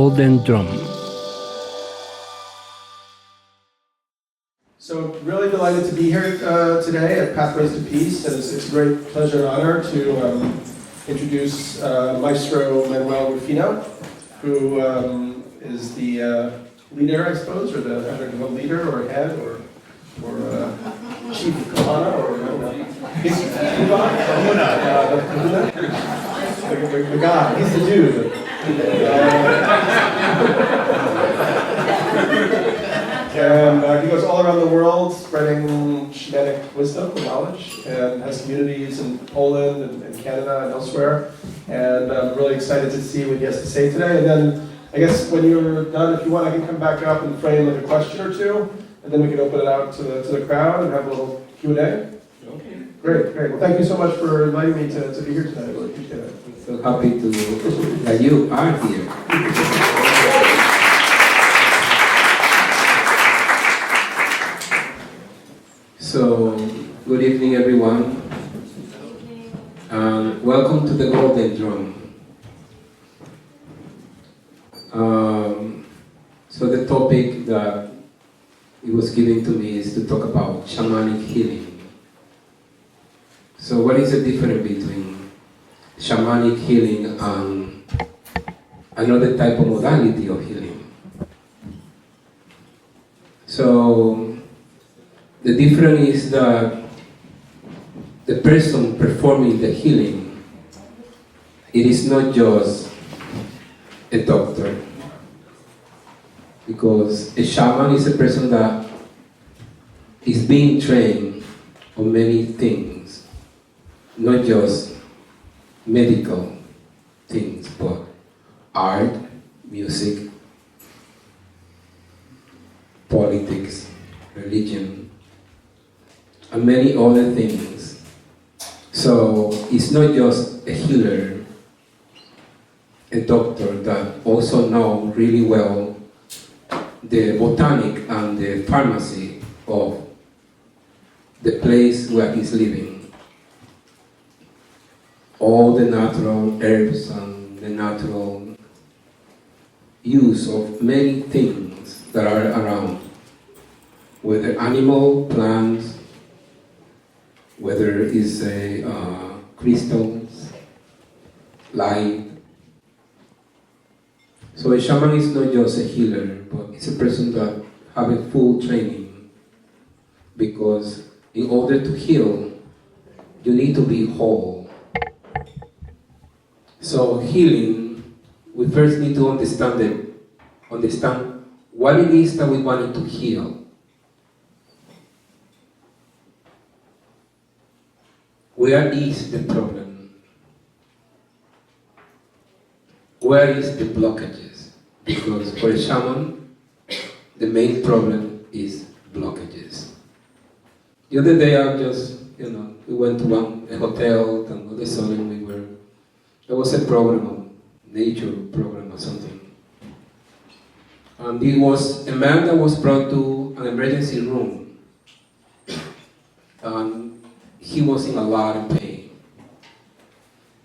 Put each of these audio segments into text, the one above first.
Golden Drum. So really delighted to be here today at Pathways to Peace, and it's a great pleasure and honor to introduce Maestro Manuel Rufino, who is the leader, I suppose, or the leader or head or chief of Kahana, or I don't know. He's the guy, he's the dude. And he goes all around the world spreading shamanic wisdom and knowledge, and has communities in Poland and Canada and elsewhere. And I'm really excited to see what he has to say today. And then I guess when you're done, if you want, I can come back up and frame like a question or two, and then we can open it out to the crowd and have a little Q&A. Okay. Great. Well, thank you so much for inviting me to be here today. I really appreciate it. I'm so happy that you are here. So, good evening, everyone. Welcome to the Golden Drum. So the topic that it was given to me is to talk about shamanic healing. So what is the difference between shamanic healing and another type of modality of healing? So the difference is that the person performing the healing, it is not just a doctor, because a shaman is a person that is being trained on many things, not just medical things, but art, music, politics, religion, and many other things. So it's not just a healer, a doctor that also knows really well the botanic and the pharmacy of the place where he's living. All the natural herbs and the natural use of many things that are around, whether animal, plants, whether it's crystals, light. So a shaman is not just a healer, but it's a person that has a full training, because in order to heal, you need to be whole. So healing, we first need to understand what it is that we want to heal. Where is the problem? Where is the blockages? Because for a shaman, the main problem is blockages. The other day I just, we went to a hotel, and all of a sudden there was a program, nature program or something. And it was a man that was brought to an emergency room. And he was in a lot of pain.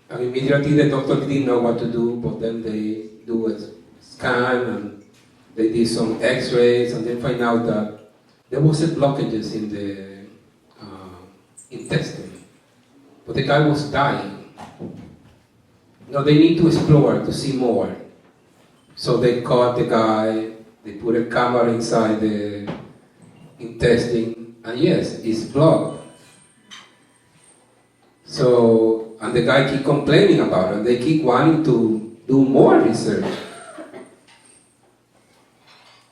And immediately the doctor didn't know what to do, but then they do a scan and they did some x-rays and then find out that there was a blockages in the intestine. But the guy was dying. Now they need to explore to see more. So they caught the guy, they put a camera inside the intestine, and yes, it's blocked. So, and the guy keep complaining about it. They keep wanting to do more research.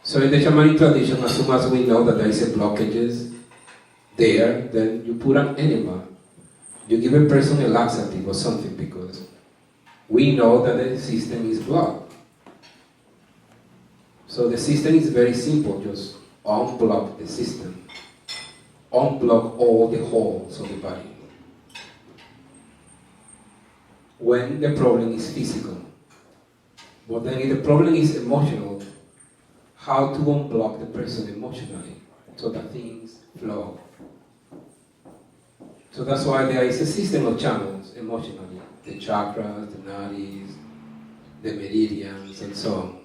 So in the shamanic tradition, as soon as we know that there is a blockages there, then you put an enema. You give a person a laxative or something, because we know that the system is blocked. So the system is very simple, just unblock the system. Unblock all the holes of the body. When the problem is physical. But then if the problem is emotional, how to unblock the person emotionally so that things flow. So that's why there is a system of channels emotionally. The chakras, the nadis, the meridians, and so on.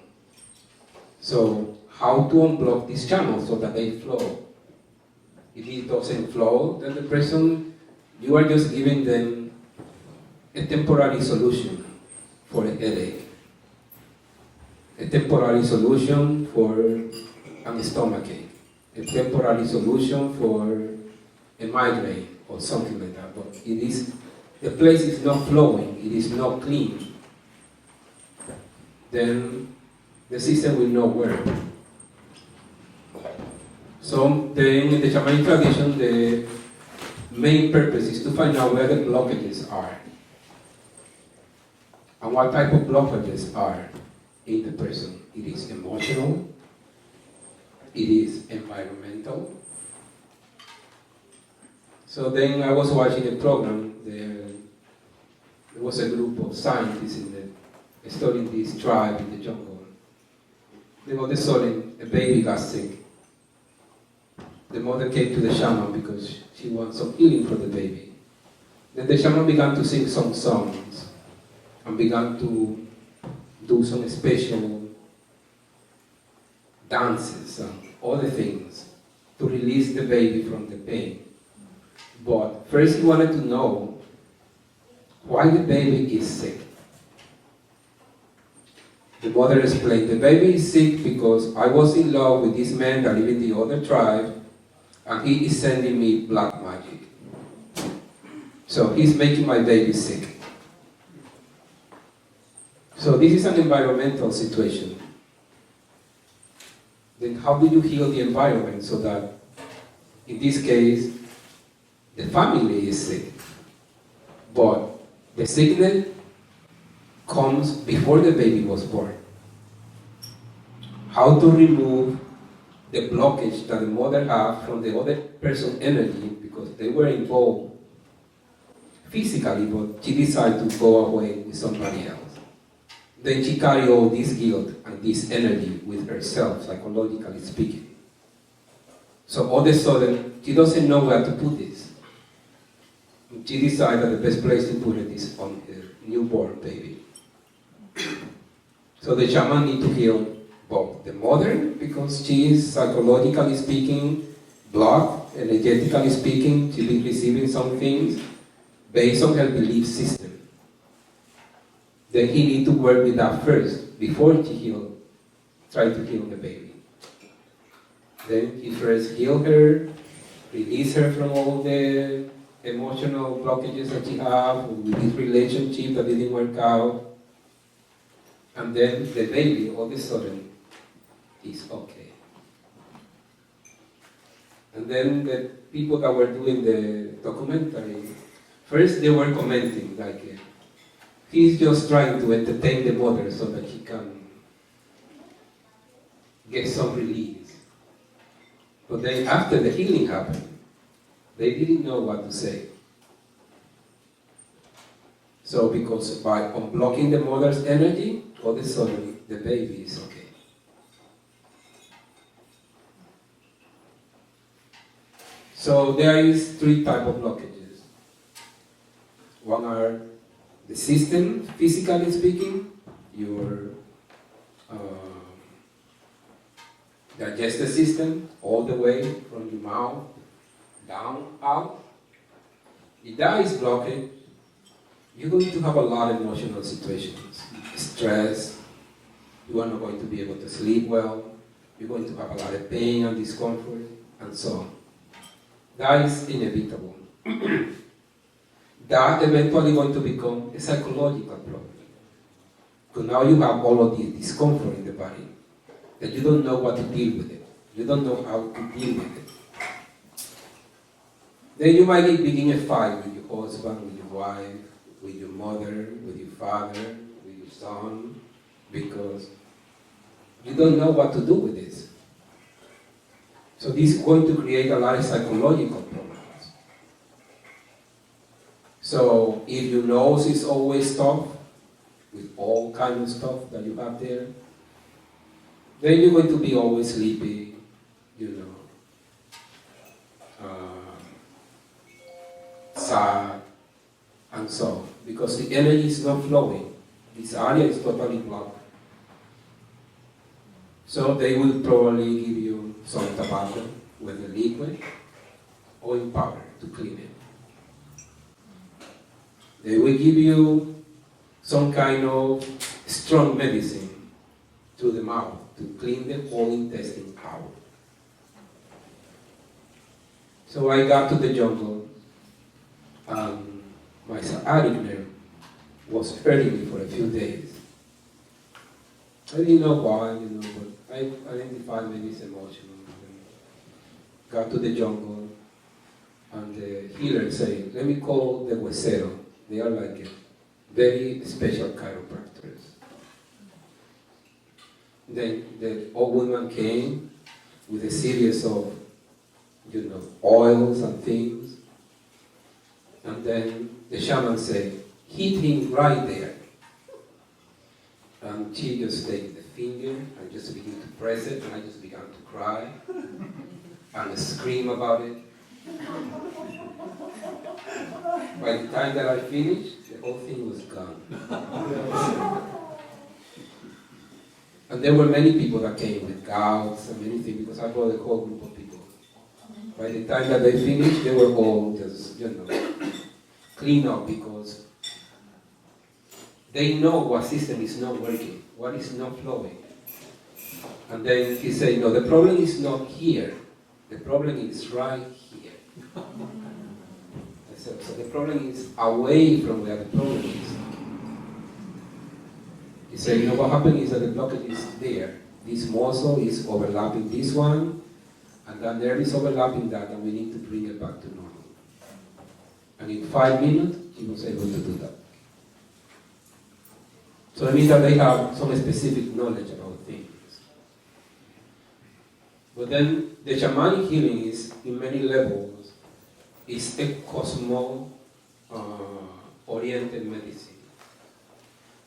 So how to unblock these channels so that they flow? If it doesn't flow, then the person, you are just giving them a temporary solution for a headache, a temporary solution for a stomachache, a temporary solution for a migraine or something like that. But it is, the place is not flowing, it is not clean, then the system will not work. So then in the Shamanic tradition, the main purpose is to find out where the blockages are and what type of blockages are in the person. It is emotional, it is environmental. So then I was watching a program, there was a group of scientists studying this tribe in the jungle. They were studying, a baby got sick. The mother came to the shaman because she wants some healing for the baby. Then the shaman began to sing some songs and began to do some special dances and other things to release the baby from the pain. But first he wanted to know why the baby is sick. The mother explained, the baby is sick because I was in love with this man that lived in the other tribe and he is sending me black magic. So he's making my baby sick. So this is an environmental situation. Then how do you heal the environment so that, in this case, the family is sick, but the sickness comes before the baby was born? How to remove the blockage that the mother had from the other person's energy, because they were involved physically, but she decided to go away with somebody else. Then she carried all this guilt and this energy with herself, psychologically speaking. So all of a sudden, she doesn't know where to put this. She decided that the best place to put it is on her newborn baby. So the shaman need to heal both the mother, because she is psychologically speaking blocked, energetically speaking, she is receiving some things based on her belief system. Then he need to work with that first before he try to heal the baby. Then he first heal her, release her from all the emotional blockages that she have with this relationship that didn't work out. And then the baby all of a sudden is okay. And then the people that were doing the documentary, first they were commenting like, he's just trying to entertain the mother so that he can get some release. But then after the healing happened, they didn't know what to say. So because by unblocking the mother's energy, all of a sudden the baby is okay. So there is 3 types of blockages. One are the system, physically speaking, your digestive system, all the way from your mouth down, out. If that is blocked, you're going to have a lot of emotional situations. Stress, you are not going to be able to sleep well, you're going to have a lot of pain and discomfort, and so on. That is inevitable. That eventually going to become a psychological problem. Because now you have all of this discomfort in the body, that you don't know what to deal with it. You don't know how to deal with it. Then you might begin a fight with your husband, with your wife, with your mother, with your father, with your son, because you don't know what to do with this. So this is going to create a lot of psychological problems. So if your nose is always stuffed with all kinds of stuff that you have there, then you're going to be always sleepy, sad, and so on, because the energy is not flowing. This area is totally blocked. So they will probably give you some tobacco, whether liquid or in powder, to clean it. They will give you some kind of strong medicine through the mouth to clean the whole intestine out. So I got to the jungle, and my sciatic nerve was hurting me for a few days. I didn't know why, but I identified maybe it's emotional. Got to the jungle, and the healer said, let me call the huesero. They are like very special chiropractors. Then the old woman came with a series of, oils and things. And then the shaman said, hit him right there. And she just takes the finger and just begin to press it, and I just began to cry and scream about it. By the time that I finished, the whole thing was gone. And there were many people that came with gouts and many things, because I brought a whole group of people. By the time that they finished, they were all just, clean up, because they know what system is not working, what is not flowing. And then he said, no, the problem is not here. The problem is right here. So the problem is away from where the problem is. He said, what happened is that the blockage is there. This muscle is overlapping this one, and that nerve is overlapping that, and we need to bring it back to normal. And in 5 minutes, he was able to do that. So it means that they have some specific knowledge about things. But then the shamanic healing is, in many levels, is a cosmo-oriented medicine.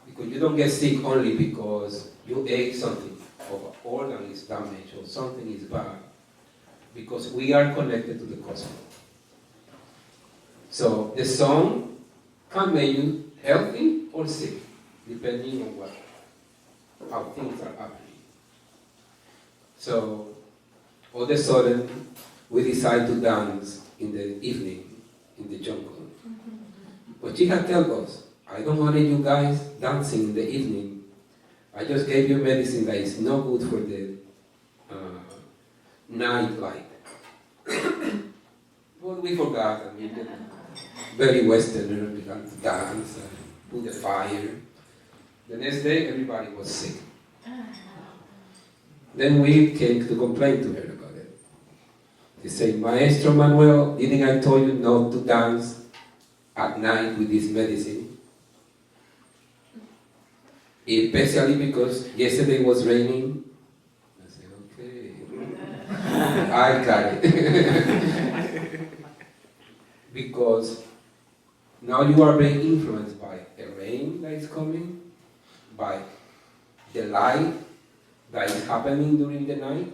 Because you don't get sick only because you ate something, or an organ is damaged, or something is bad. Because we are connected to the cosmos. So the sun can make you healthy or sick, depending on how things are happening. So all of a sudden, we decide to dance in the evening in the jungle. But she had told us, I don't want you guys dancing in the evening. I just gave you medicine that is not good for the night light. But we forgot. Very Westerner began to dance, put the fire. The next day, everybody was sick. Then we came to complain to her about it. They said, Maestro Manuel, didn't I tell you not to dance at night with this medicine? Especially because yesterday was raining. I said, okay, I got it. Because now you are being influenced by the rain that is coming, by the light that is happening during the night,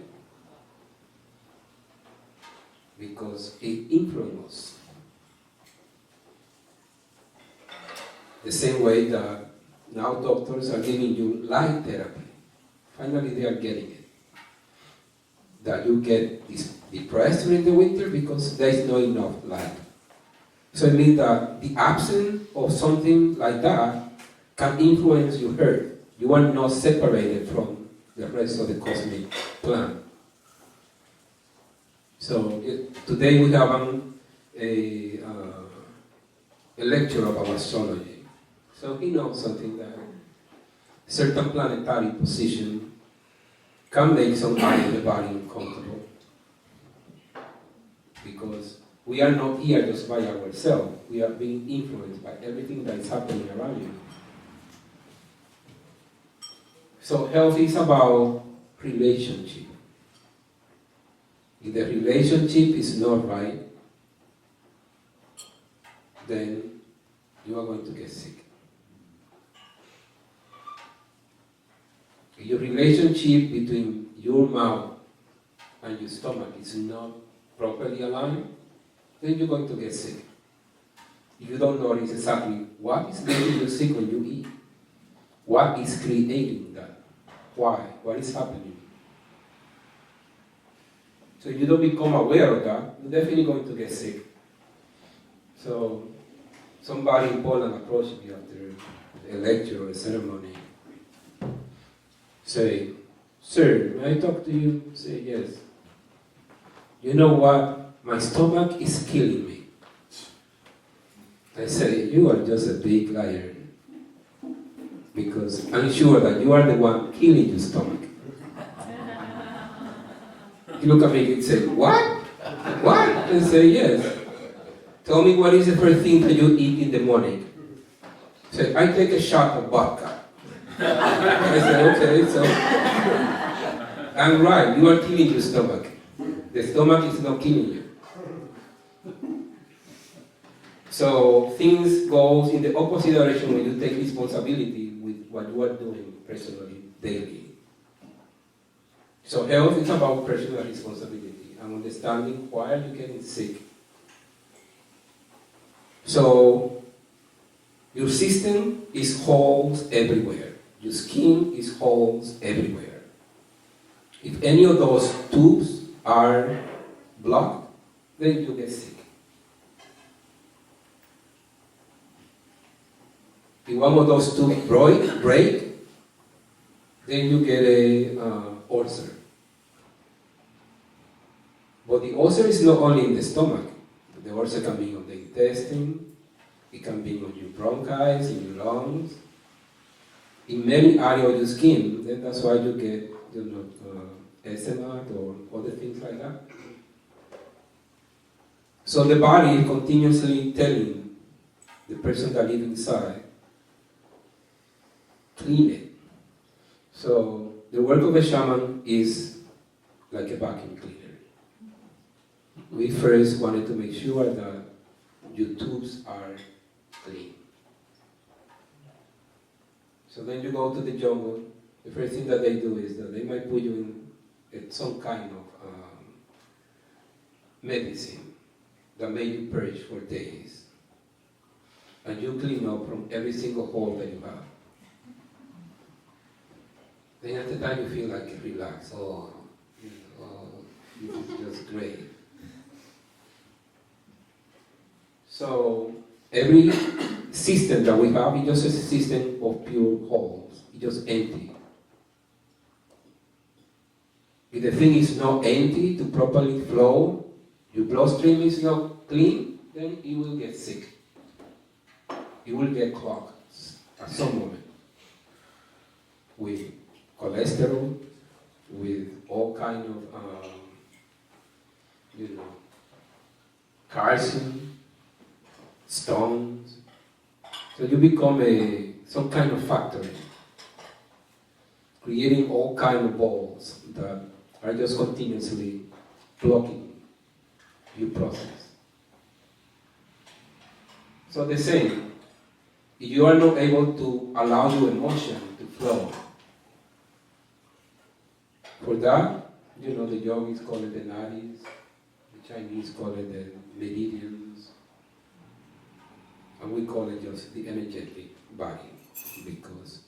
because it influences us. The same way that now doctors are giving you light therapy. Finally they are getting it. That you get depressed during the winter because there is not enough light. So it means that the absence of something like that can influence your health. You are not separated from the rest of the cosmic plan. So today we have a lecture about astrology. So he knows something that certain planetary position can make somebody in the body uncomfortable. Because we are not here just by ourselves. We are being influenced by everything that is happening around you. So health is about relationship. If the relationship is not right, then you are going to get sick. If your relationship between your mouth and your stomach is not properly aligned, then you're going to get sick. If you don't notice exactly what is making you sick when you eat, what is creating that, why, what is happening, So if you don't become aware of that, you're definitely going to get sick. So somebody in Poland approached me after a lecture or a ceremony. Say, sir, may I talk to you? Say, yes. You know what? My stomach is killing me. I say, you are just a big liar. Because I'm sure that you are the one killing your stomach. You look at me and say, what? What? And say, yes. Tell me what is the first thing that you eat in the morning? Say, I take a shot of vodka. I say, okay, so I'm right, you are killing your stomach. The stomach is not killing you. So things go in the opposite direction when you take responsibility with what you are doing personally, daily. So health is about personal responsibility and understanding why are you getting sick. So your system is holes everywhere. Your skin is holes everywhere. If any of those tubes are blocked, then you get sick. If one of those tubes break, then you get a ulcer. But the ulcer is not only in the stomach. The ulcer can be on the intestine, it can be on your bronchis, in your lungs, in many areas of your skin. Then that's why you get, eczema or other things like that. So the body is continuously telling the person that lives inside, clean it. So the work of a shaman is like a vacuum cleaner. We first wanted to make sure that your tubes are clean. So then you go to the jungle. The first thing that they do is that they might put you in some kind of medicine that make you purge for days. And you clean up from every single hole that you have. Then at the time you feel like relaxed. Oh, this is just great. So every system that we have is just a system of pure holes. It's just empty. If the thing is not empty to properly flow, your bloodstream is not clean, then you will get sick. You will get clogged at some moment with cholesterol, with all kind of, calcium, stones. So you become some kind of factory, creating all kind of balls that are just continuously blocking your process. So the same, if you are not able to allow your emotion to flow, for that, the yogis call it the nadis, the Chinese call it the meridians, and we call it just the energetic body, because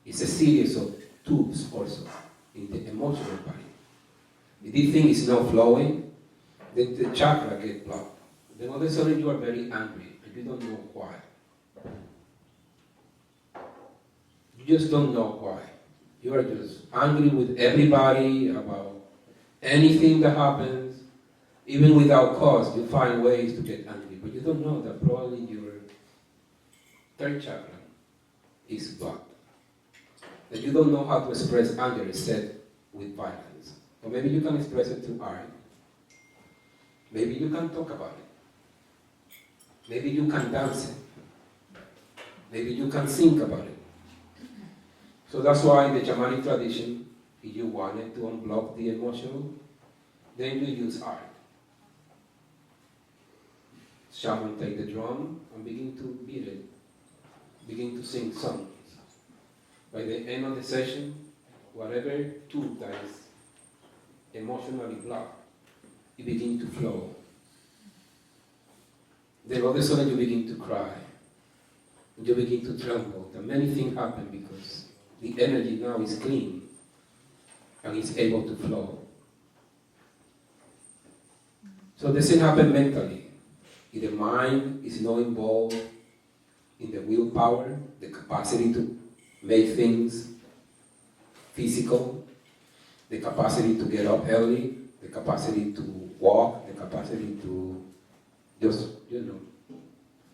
it's a series of tubes also in the emotional body. If this thing is not flowing, then the chakra gets blocked. Then all of a sudden you are very angry and you don't know why. You just don't know why. You are just angry with everybody about anything that happens. Even without cause, you find ways to get angry. But you don't know that probably your third chakra is blocked. That you don't know how to express anger except with violence. Or maybe you can express it through art. Maybe you can talk about it. Maybe you can dance it. Maybe you can think about it. So that's why in the Shamanic tradition, if you wanted to unblock the emotional, then you use art. Shaman take the drum and begin to beat it, begin to sing songs. By the end of the session, whatever tube that is emotionally blocked, it begins to flow. Then all of a sudden you begin to cry. You begin to tremble. And many things happen because the energy now is clean and is able to flow. So the same happens mentally. If the mind is not involved in the willpower, the capacity to make things physical, the capacity to get up early, the capacity to walk, the capacity to just,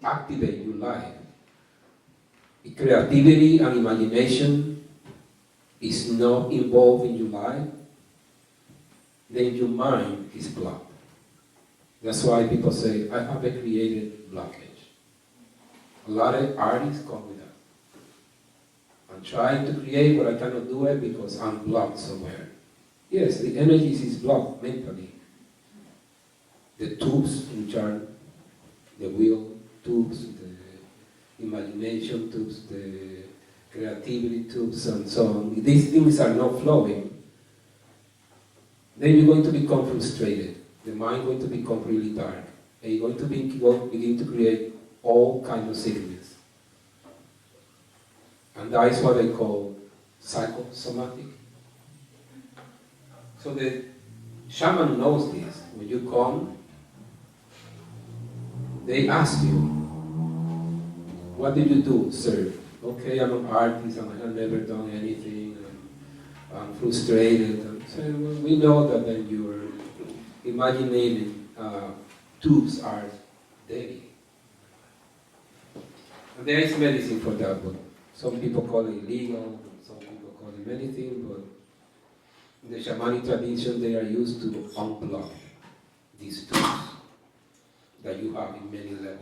activate your life. If creativity and imagination is not involved in your life, then your mind is blocked. That's why people say, I have a creative blockage. A lot of artists come with that. I'm trying to create, but I cannot do it because I'm blocked somewhere. Yes, the energy is blocked mentally. The tubes, which are the will tubes, the imagination tubes, the creativity tubes, and so on. If these things are not flowing, then you're going to become frustrated. The mind is going to become really dark. And you're going to begin to create all kinds of sickness. And that is what they call psychosomatic. So the shaman knows this. When you come, they ask you, what did you do, sir? Okay, I'm an artist and I have never done anything. I'm frustrated. And so we know that then your imagination tubes are dirty. And there is medicine for that, but some people call it illegal, some people call it anything, but in the shamanic tradition they are used to unblock these tubes that you have in many levels.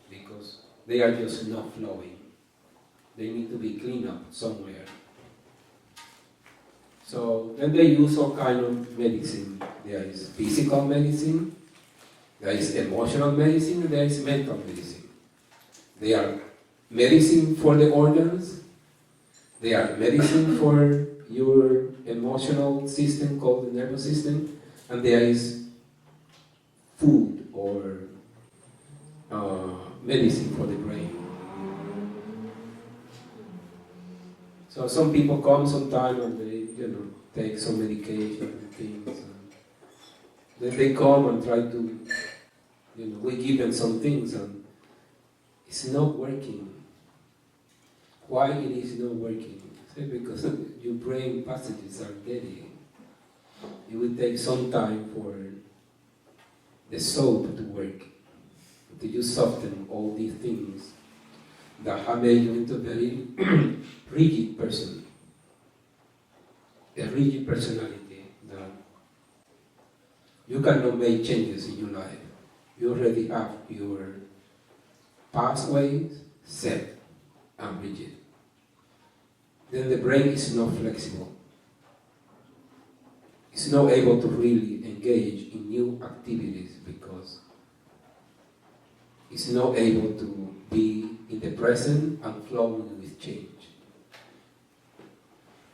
Because they are just not flowing. They need to be cleaned up somewhere. So then they use all kind of medicine. There is physical medicine, there is emotional medicine, and there is mental medicine. They are medicine for the organs, they are medicine for your emotional system called the nervous system, and there is food or medicine for the brain. So some people come sometime and they, take some medication and things. And then they come and try to, we give them some things and it's not working. Why it is not working? Say because your brain passages are dirty. It will take some time for the soap to work. Until you soften all these things that have made you into a very rigid person. A rigid personality that you cannot make changes in your life. You already have your pathways set and rigid. Then the brain is not flexible. It's not able to really engage in new activities because it's not able to be in the present and flowing with change.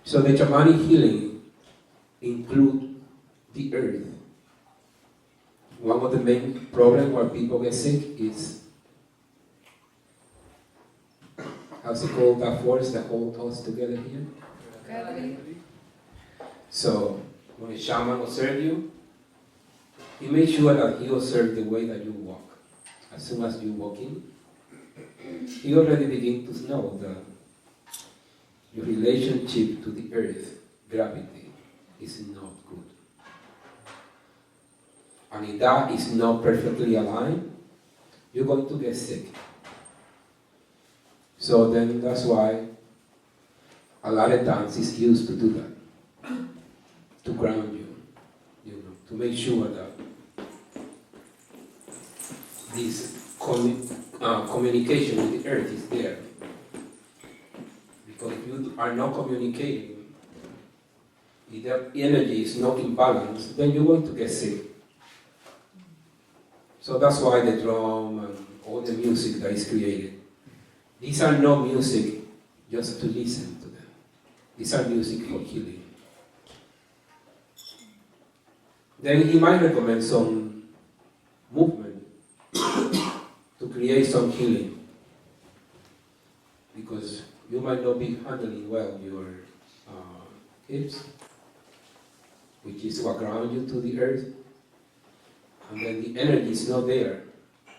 So the shamanic healing includes the earth. One of the main problems where people get sick is, how's it called, that force that holds us together here? Gravity. So when a shaman observes you, he makes sure that he observes the way that you walk. As soon as you walk in, he already begins to know that your relationship to the earth, gravity, is not good. And if that is not perfectly aligned, you're going to get sick. So then that's why a lot of times it's used to do that. To ground you, to make sure that this communication with the earth is there. Because if you are not communicating, if the energy is not in balance, then you're going to get sick. So that's why the drum and all the music that is created, these are not music just to listen to them. These are music for healing. Then he might recommend some movement to create some healing. Because you might not be handling well your hips, which is what ground you to the earth, and then the energy is not there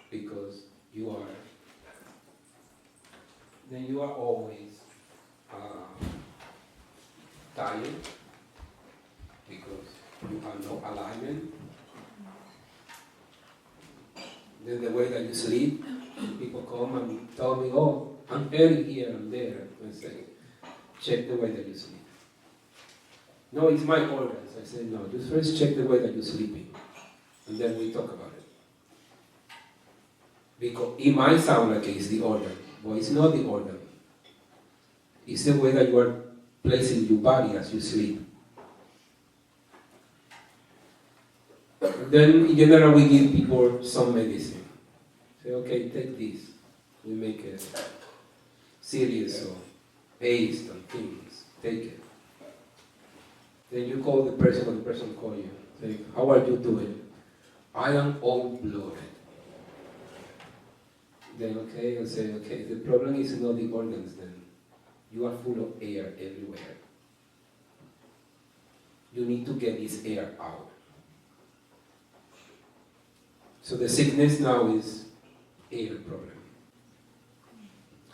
because you are always tired because you have no alignment. Then the way that you sleep, people come and tell me, oh, I'm early here and there. I say, check the way that you sleep. No, it's my organs. I say, no, just first check the way that you're sleeping. And then we talk about it. Because it might sound like it's the organ, but it's not the organ. It's the way that you are placing your body as you sleep. And then in general we give people some medicine. Say, okay, take this. We make a series of paste and things. Take it. Then you call the person or the person call you. Say, how are you doing? I am all bloated. Then okay, I'll say, okay, the problem is not the organs then. You are full of air everywhere. You need to get this air out. So the sickness now is air problem.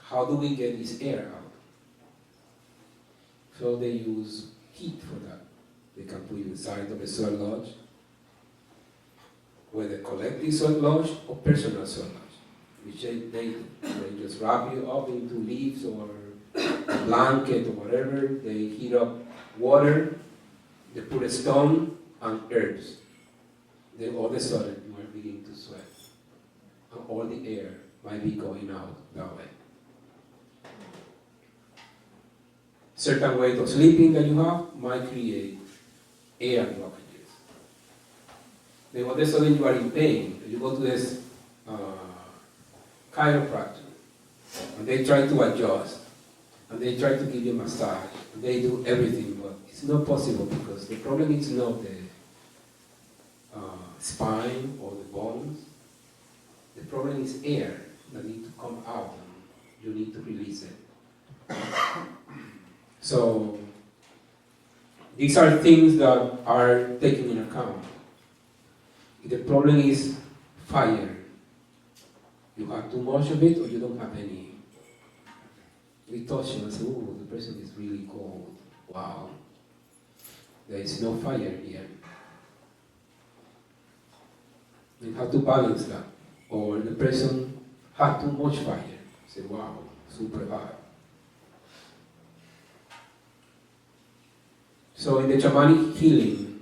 How do we get this air out? So they use heat for that. They can put you inside of a sweat lodge, whether collective sweat lodge or personal sweat lodge, which they just wrap you up into leaves or a blanket or whatever. They heat up water, they put a stone and herbs. Then all of a sudden you are beginning to sweat. And all the air might be going out that way. Certain way of sleeping that you have might create air blockages. Then all of a sudden you are in pain. You go to this chiropractor and they try to adjust and they try to give you a massage and they do everything, but it's not possible because the problem is not the spine or the bones. The problem is air that needs to come out and you need to release it. So these are things that are taken in account. If the problem is fire, you have too much of it or you don't have any. We touch him and say, oh, the person is really cold. Wow. There is no fire here. You have to balance that. Or the person had too much fire. Say, wow, super hot. So in the shamanic healing,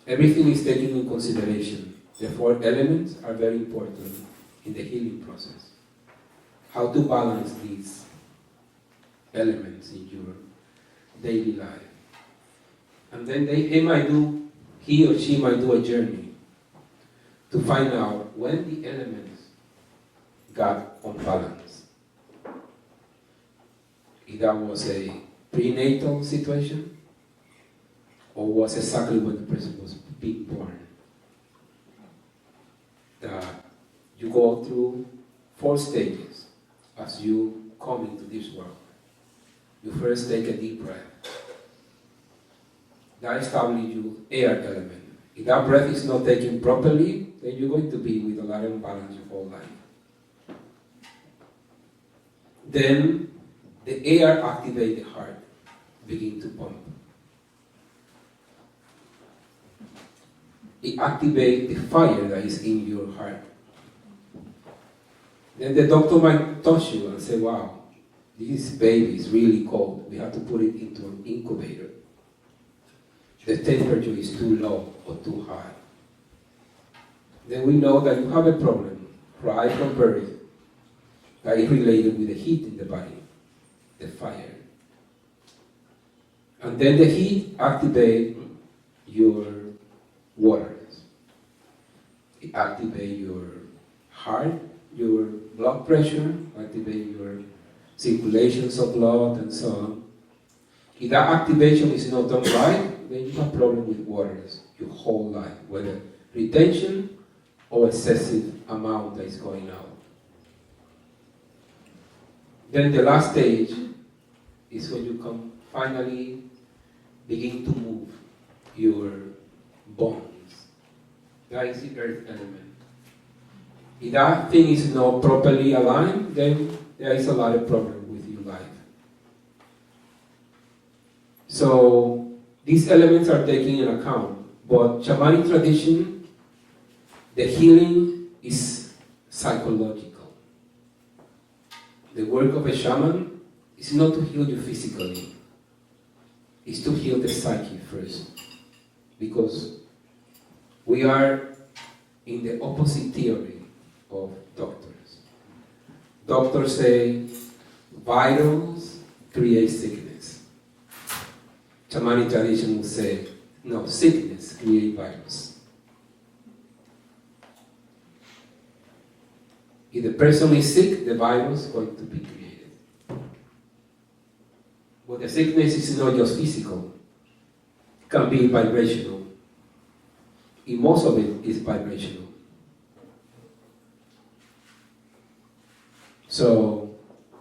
everything is taken in consideration. The 4 elements are very important in the healing process. How to balance these elements in your daily life. And then he or she might do a journey to find out when the elements got unbalanced. If that was a prenatal situation, or was exactly when the person was being born. That you go through 4 stages as you come into this world. You first take a deep breath. That establishes your air element. If that breath is not taken properly, then you're going to be with a lot of imbalance your whole life. Then the air activates the heart, begin to pump. It activates the fire that is in your heart. Then the doctor might touch you and say, wow, this baby is really cold. We have to put it into an incubator. The temperature is too low or too high. Then we know that you have a problem right from birth that is related with the heat in the body, the fire. And then the heat activates your waters. It activates your heart, your blood pressure, activates your circulations of blood and so on. If that activation is not done right, then you have problem with waters your whole life, whether retention or excessive amount that is going out. Then the last stage is when you can finally begin to move your bones. That is the earth element. If that thing is not properly aligned, then there is a lot of problem with your life. So these elements are taken into account, but shamanic tradition, the healing is psychological. The work of a shaman is not to heal you physically, it's to heal the psyche first. Because we are in the opposite theory of doctors. Doctors say virus create sickness. Shamanic tradition will say, no, sickness create virus. If the person is sick, the virus is going to be created. But the sickness is not just physical. It can be vibrational. And most of it is vibrational. So,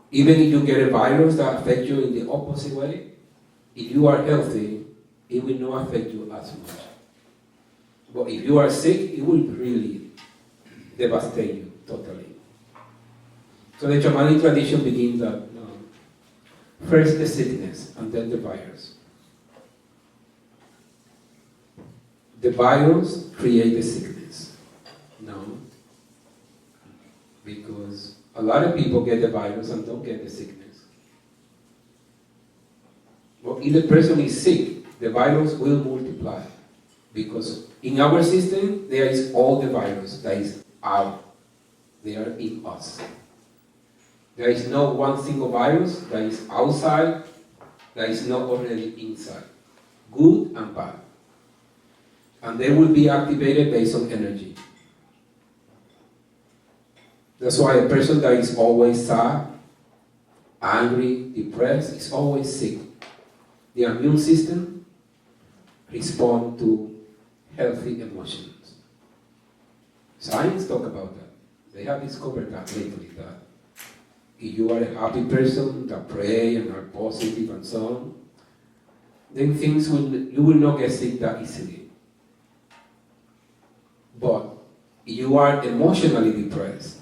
even if you get a virus that affects you in the opposite way, if you are healthy, it will not affect you as much. But if you are sick, it will really devastate you totally. So the shamanic tradition begins that first the sickness and then the virus. The virus creates the sickness. No. Because a lot of people get the virus and don't get the sickness. But if the person is sick, the virus will multiply. Because in our system, there is all the virus that is out. They are in us. There is no one single virus that is outside, that is not already inside. Good and bad. And they will be activated based on energy. That's why a person that is always sad, angry, depressed, is always sick. The immune system responds to healthy emotions. Science talk about that. They have discovered that lately, that if you are a happy person that pray and are positive and so on, then you will not get sick that easily. But if you are emotionally depressed,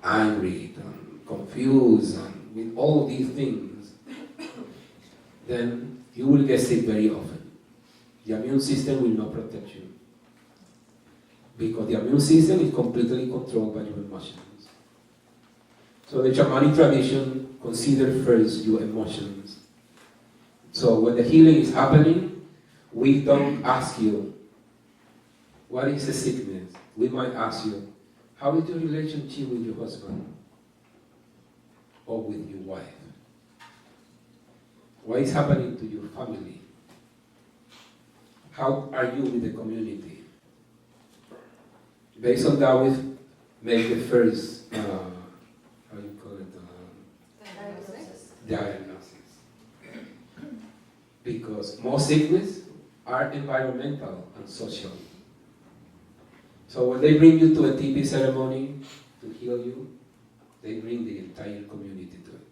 angry, and confused, and with all these things, then you will get sick very often. The immune system will not protect you. Because the immune system is completely controlled by your emotions. So the shamanic tradition considers first your emotions. So when the healing is happening, we don't ask you, what is the sickness? We might ask you, how is your relationship with your husband? Or with your wife? What is happening to your family? How are you with the community? Based on that, we make the first, how you call it? Diagnosis. Because most sickness are environmental and social. So when they bring you to a TB ceremony to heal you, they bring the entire community to it.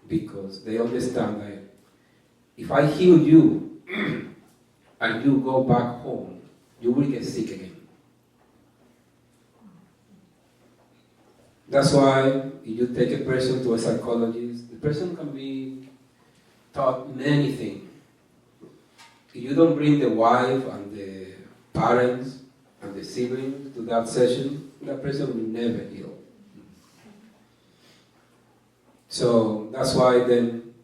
Because they understand that if I heal you and you go back home, you will get sick again. That's why if you take a person to a psychologist, the person can be taught many things. If you don't bring the wife and the parents and the siblings to that session, that person will never heal. So that's why then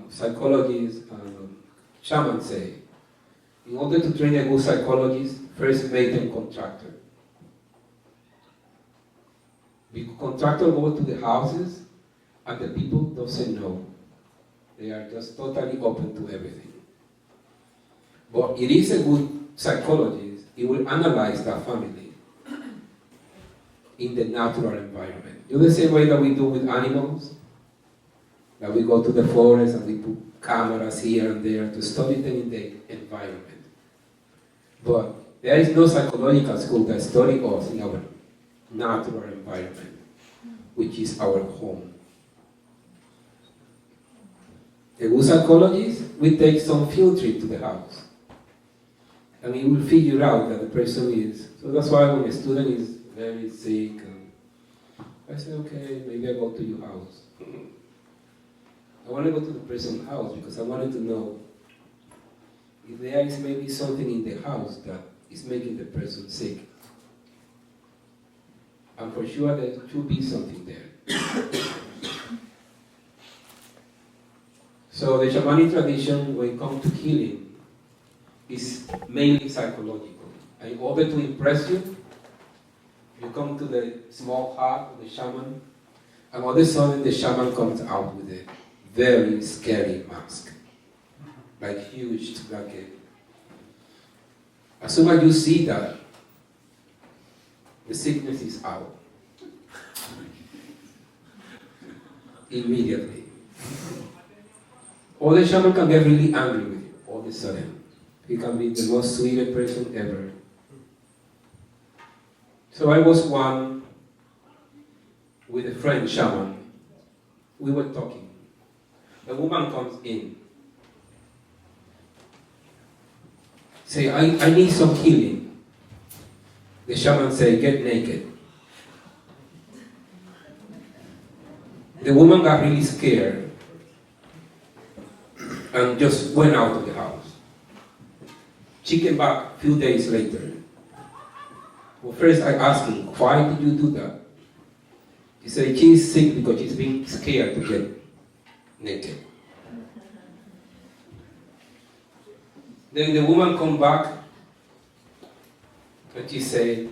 psychologists and shamans say, in order to train a good psychologist, first make them contractor. Because contractor go to the houses and the people doesn't know. They are just totally open to everything. But it is a good psychologist, he will analyze that family in the natural environment. You know the same way that we do with animals? That we go to the forest and we put cameras here and there to study them in the environment. But there is no psychological school that studies us in our natural environment, which is our home. A good psychologist will take some field trip to the house. And he will figure out that the person is. So that's why when a student is very sick, I say, okay, maybe I go to your house. I want to go to the person's house because I wanted to know if there is maybe something in the house that is making the person sick. And for sure there should be something there. So the shamanic tradition, when it comes to healing, is mainly psychological. In order to impress you, you come to the small hut of the shaman, and all of a sudden the shaman comes out with a very scary mask. Like huge, like as soon as you see that, the sickness is out. Immediately. Or the shaman can get really angry with you all of a sudden. He can be the most sweetest person ever. So I was one with a friend, shaman. We were talking. A woman comes in. Say, I need some healing. The shaman say, get naked. The woman got really scared and just went out of the house. She came back a few days later. Well, first I asked him, why did you do that? He said, she's sick because she's being scared to get naked. Then the woman come back and she said,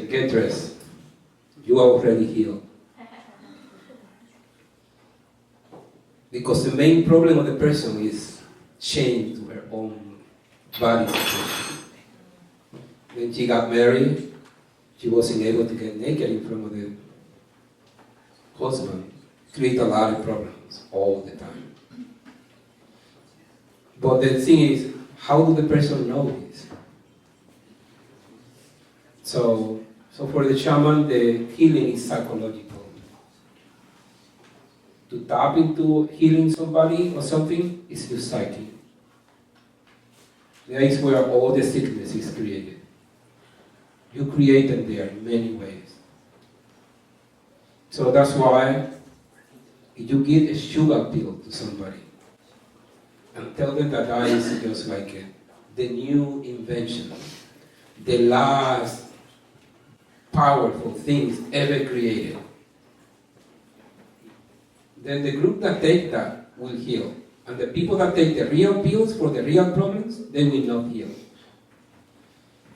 get dressed. You are already healed. Because the main problem of the person is shame to her own body situation. When she got married, she wasn't able to get naked in front of the husband. Create a lot of problems all the time. But the thing is, how do the person know this? So for the shaman, the healing is psychological. To tap into healing somebody or something is your psyche. That is where all the sickness is created. You create them there in many ways. So that's why if you give a sugar pill to somebody and tell them that that is just like the new invention, the last powerful things ever created, then the group that take that will heal. And the people that take the real pills for the real problems, they will not heal.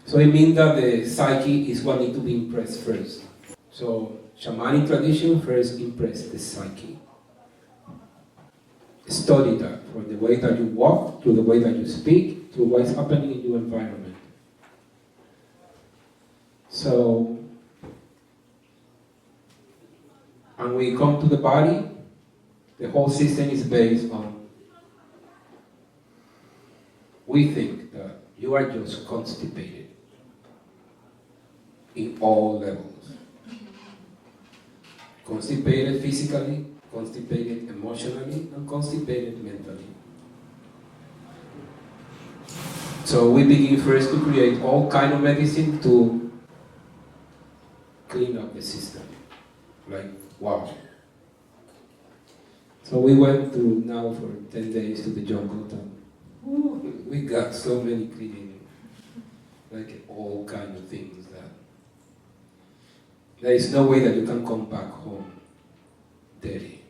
So it means that the psyche is what needs to be impressed first. So shamanic tradition first impress the psyche. Study that from the way that you walk, to the way that you speak, to what's happening in your environment. So, and when we come to the body, the whole system is based on, we think that you are just constipated in all levels. Constipated physically, constipated emotionally, and constipated mentally. So we begin first to create all kind of medicine to clean up the system. Like, wow. So we went to now for 10 days to the jungle town. We got so many cleaning, like all kind of things that there is no way that you can come back home dirty.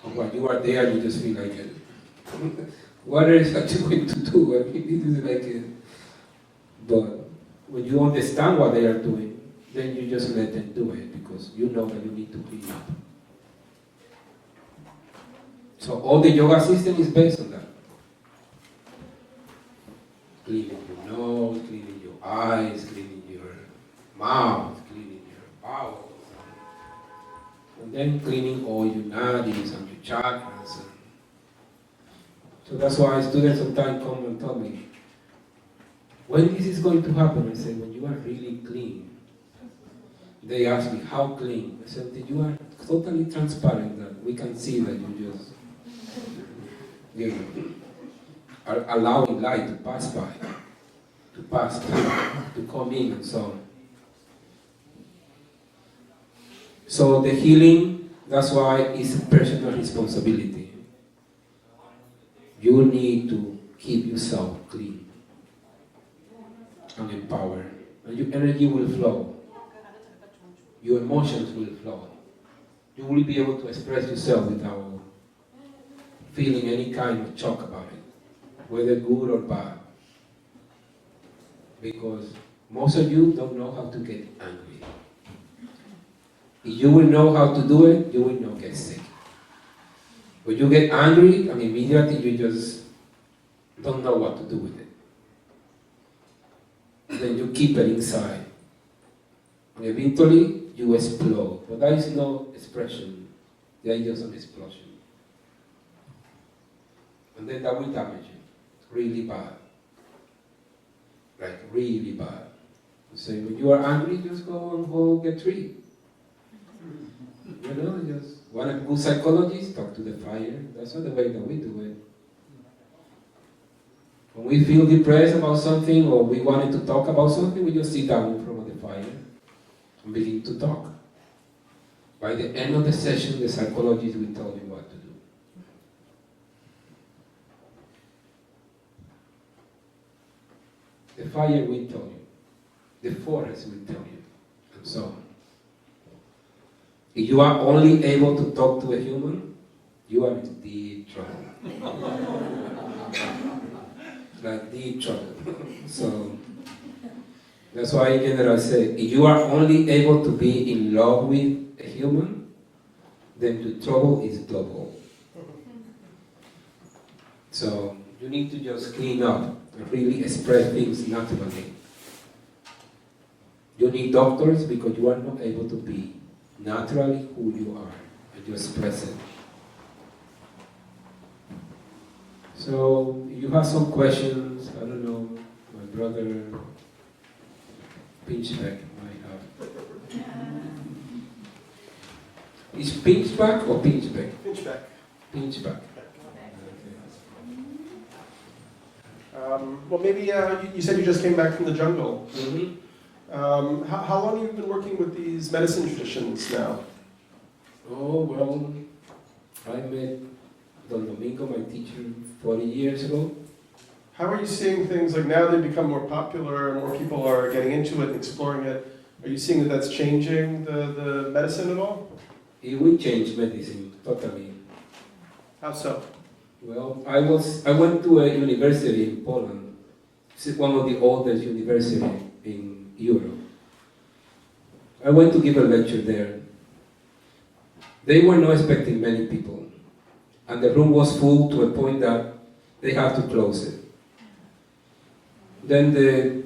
Or when you are there, you just feel like, what else are you going to do? I mean, this is like, but when you understand what they are doing, then you just let them do it because you know that you need to clean up. So all the yoga system is based on that. Cleaning your nose, cleaning your eyes, cleaning your mouth, cleaning your bowels, and then cleaning all your nadis and your chakras. So that's why students sometimes come and tell me, when this is going to happen? I said, when you are really clean. They asked me, how clean? I said, you are totally transparent, that we can see that you just, you know, are allowing light to pass by, to pass through, to come in and so on. So the healing, that's why it's a personal responsibility. You need to keep yourself clean and empowered, and your energy will flow. Your emotions will flow. You will be able to express yourself without feeling any kind of shock about it, whether good or bad. Because most of you don't know how to get angry. If you will know how to do it, you will not get sick. When you get angry, and immediately you just don't know what to do with it. Then you keep it inside. And eventually, you explode. But that is no expression. That is just an explosion. And then that will damage you. Really bad. Like really bad. So when you are angry, just go and hold a tree. You know, just want a good psychologist, talk to the fire. That's not the way that we do it. When we feel depressed about something or we wanted to talk about something, we just sit down in front of the fire and begin to talk. By the end of the session, the psychologist will tell you what to do. The fire will tell you. The forest will tell you. And so on. If you are only able to talk to a human, you are in deep trouble. Like deep trouble. So that's why in general I say, if you are only able to be in love with a human, then the trouble is double. So you need to just clean up and really express things naturally. You need doctors because you are not able to be naturally who you are and you express it. So if you have some questions, I don't know, my brother Pinchback might have. Is Pinchback or Pinchback? Pinchback. Pinchback. Well, maybe you said you just came back from the jungle. Mm-hmm. How long have you been working with these medicine traditions now? Oh, well, I met Don Domingo, my teacher, 40 years ago. How are you seeing things, like now they've become more popular and more people are getting into it and exploring it. Are you seeing that that's changing the medicine at all? It will change medicine, totally. How so? Well, I went to a university in Poland. It's one of the oldest universities in Europe. I went to give a lecture there. They were not expecting many people. And the room was full to a point that they had to close it. Then the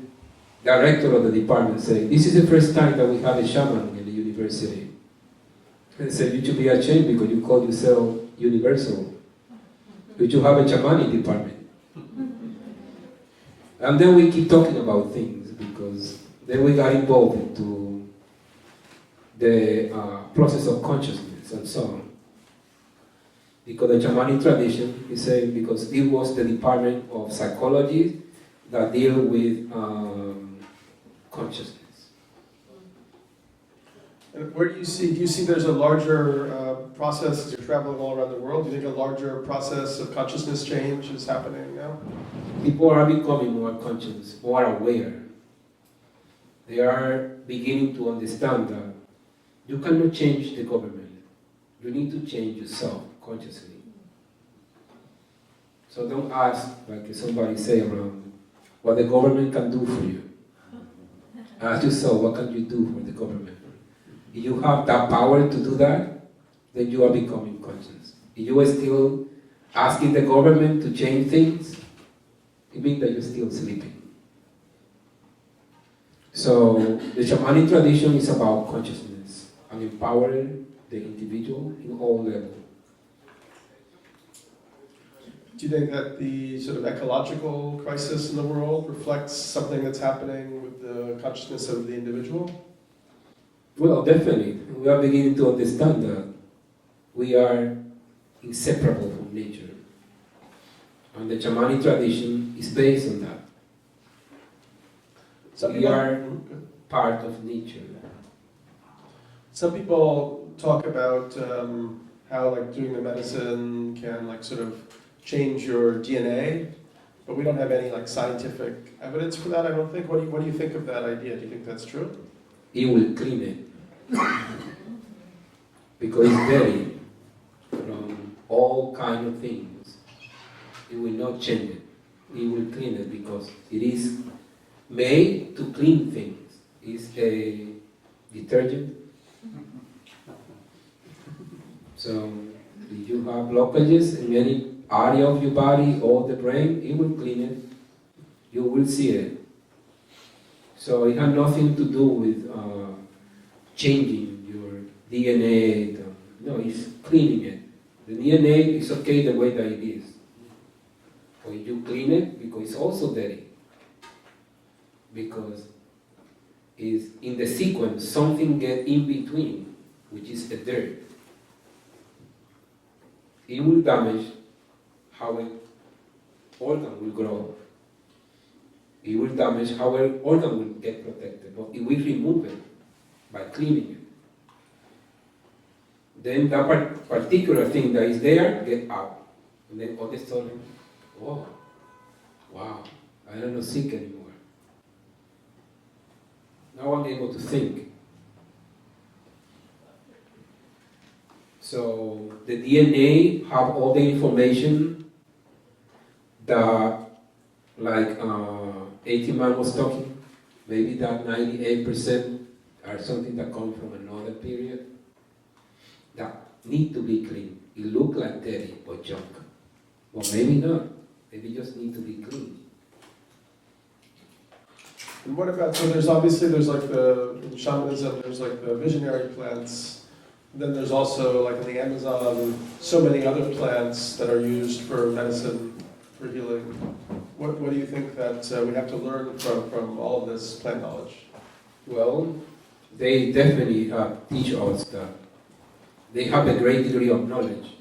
director of the department said, this is the first time that we have a shaman in the university. And said, you should be ashamed because you call yourself universal. You should have a shamanic department. And then we keep talking about things because then we got involved into the process of consciousness and so on. Because the shamanic tradition is saying because it was the department of psychology that deal with consciousness. And where do you see there's a larger process as you're traveling all around the world? Do you think a larger process of consciousness change is happening now? People are becoming more conscious, more aware. They are beginning to understand that you cannot change the government. You need to change yourself consciously. So don't ask, like somebody say around, what the government can do for you. Ask yourself, what can you do for the government? If you have that power to do that, then you are becoming conscious. If you are still asking the government to change things, it means that you're still sleeping. So the shamanic tradition is about consciousness and empowering the individual in all levels. Do you think that the sort of ecological crisis in the world reflects something that's happening with the consciousness of the individual? Well, definitely. We are beginning to understand that we are inseparable from nature. And the shamanic tradition is based on that. We are part of nature. Some people talk about how like doing the medicine can like sort of change your DNA, but we don't have any like scientific evidence for that, I don't think. What do you think of that idea? Do you think that's true? It will clean it. Because it's dirty from all kind of things. It will not change it. It will clean it because it is made to clean things. It's a detergent. So if you have blockages in any area of your body or the brain, it will clean it. You will see it. So it has nothing to do with changing your DNA. No, it's cleaning it. The DNA is okay the way that it is. Or you clean it because it's also dirty. Because is in the sequence something get in between, which is the dirt. It will damage how an organ will grow. It will damage how an organ will get protected, but it will remove it by cleaning it. Then that particular thing that is there get out. And then all of a sudden, oh, wow, I am not sick anymore. Now I'm able to think. So the DNA have all the information that, like 80-man was talking, maybe that 98% are something that come from another period that need to be clean. It look like dirty or junk. Well, maybe not. Maybe just need to be clean. And what about, so there's obviously, there's like the, in shamanism, there's like the visionary plants. Then there's also, like in the Amazon, so many other plants that are used for medicine, for healing. What do you think that we have to learn from all of this plant knowledge? Well, they definitely teach us that they have a great degree of knowledge.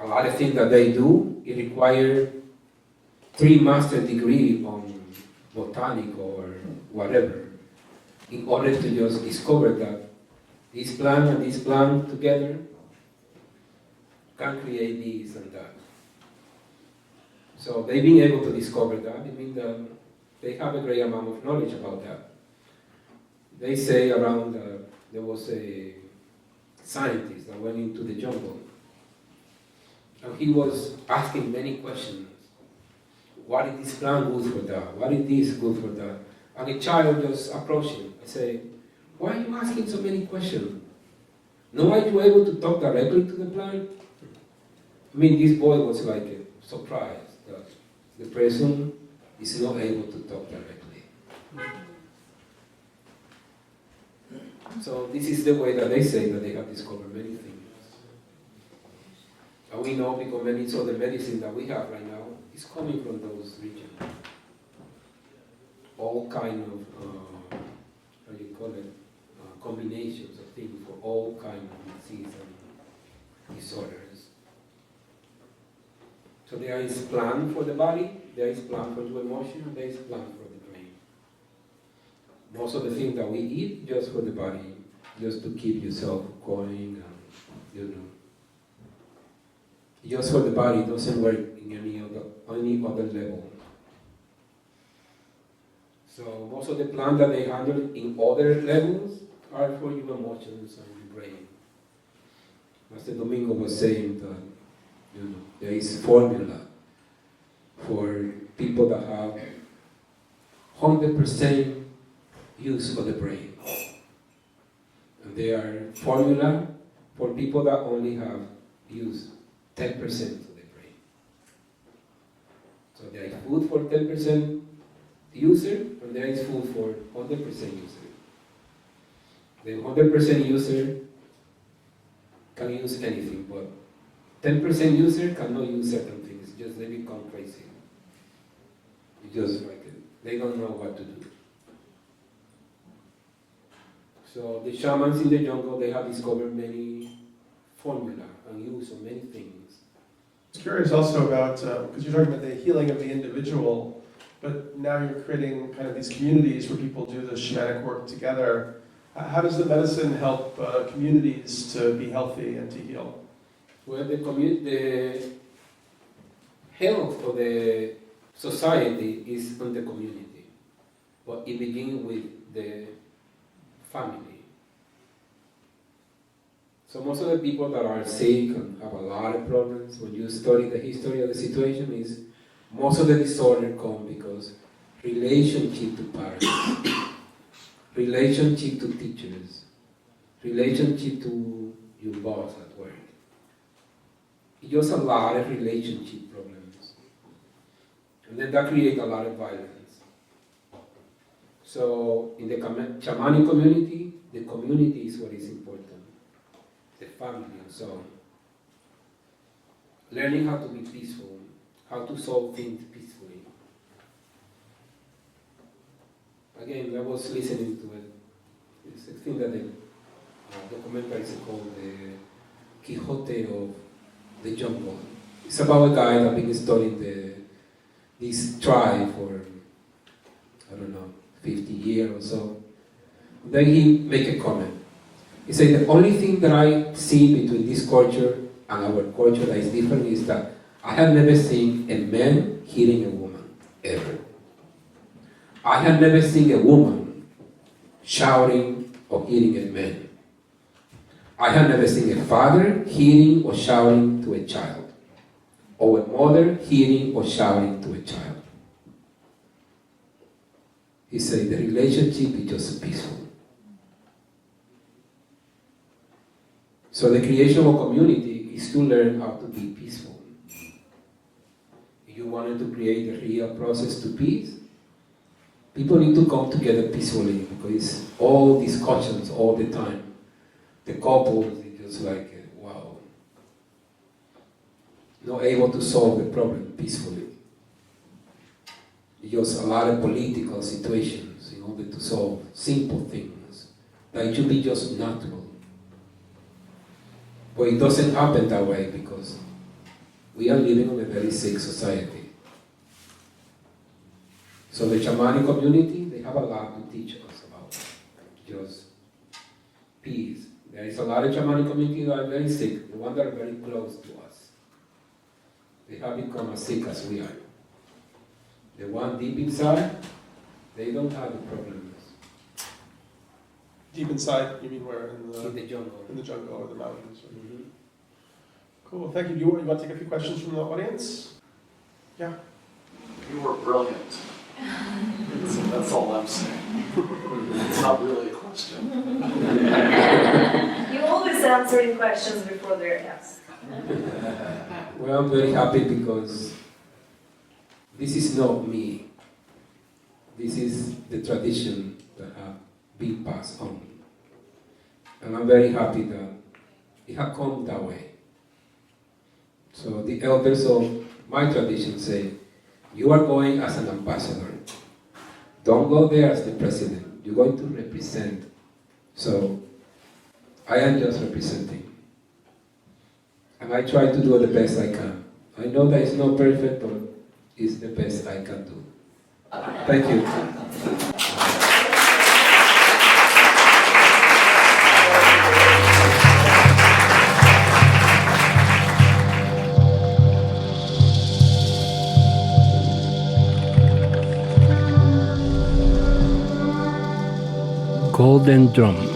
A lot of things that they do, it requires 3 master degree on botanic or whatever, in order to just discover that this plant and this plant together can create this and that. So they've been able to discover that. It means that they have a great amount of knowledge about that. They say around, there was a scientist that went into the jungle, and he was asking many questions. What is this plant good for that? What is this good for that? And a child just approached him. I say, why are you asking so many questions? No, are you able to talk directly to the plant? I mean, this boy was like surprised that the person is not able to talk directly. So this is the way that they say that they have discovered many things. And we know because many of the medicine that we have right now is coming from those regions. All kind of, how do you call it, combinations of things for all kind of disease and disorders. So there is plan for the body, there is plan for your emotion, there is plan for the brain. Most of the things that we eat just for the body, just to keep yourself going, and, just for the body, it doesn't work in any other level. So most of the plants that they handle in other levels are for your emotions and your brain. Master Domingo was saying that there is formula for people that have 100% use of the brain. And there are formula for people that only have use 10% of the brain. So there is food for 10% user, and there is food for 100% user. The 100% user can use anything, but 10% user cannot use certain things, just they become crazy. It's just like they don't know what to do. So the shamans in the jungle, they have discovered many formula and use of many things. I was curious also about, because you're talking about the healing of the individual, but now you're creating kind of these communities where people do the shamanic work together. How does the medicine help communities to be healthy and to heal? Well, the health of the society is on the community, but it begins with the family. So most of the people that are sick and have a lot of problems, when you study the history of the situation, is most of the disorder come because relationship to parents, relationship to teachers, relationship to your boss at work. It's just a lot of relationship problems. And then that creates a lot of violence. So in the shamanic community, the community is what is important. The family and so on. Learning how to be peaceful, how to solve things peacefully. Again, I was listening to it. It's a thing that the documentary is called the Quixote of the Jungle. It's about a guy that been studying this tribe for, I don't know, 50 years or so. Then he make a comment. He said, the only thing that I see between this culture and our culture that is different is that I have never seen a man hitting a woman, ever. I have never seen a woman shouting or hitting a man. I have never seen a father hitting or shouting to a child, or a mother hitting or shouting to a child. He said, the relationship is just peaceful. So the creation of a community is to learn how to be peaceful. If you wanted to create a real process to peace, people need to come together peacefully because it's all discussions all the time. The couples, it's just like, wow, not able to solve the problem peacefully. It's just a lot of political situations in order to solve simple things that should be just natural. But it doesn't happen that way because we are living in a very sick society. So the shamanic community, they have a lot to teach us about just peace. There is a lot of shamanic community that are very sick, the ones that are very close to us. They have become as sick as we are. The one deep inside, they don't have the problems. Deep inside, you mean where? In the jungle. In the jungle or the mountains. Or... Mm-hmm. Cool, thank you. Do you want to take a few questions from the audience? Yeah. You were brilliant. That's all I'm saying. It's not really a question. You always answering questions before they're asked. Well, I'm very happy because this is not me. This is the tradition that have been passed on. And I'm very happy that it has come that way. So the elders of my tradition say, you are going as an ambassador. Don't go there as the president. You're going to represent. So I am just representing. And I try to do the best I can. I know that it's not perfect, but it's the best I can do. Thank you. Golden Drum.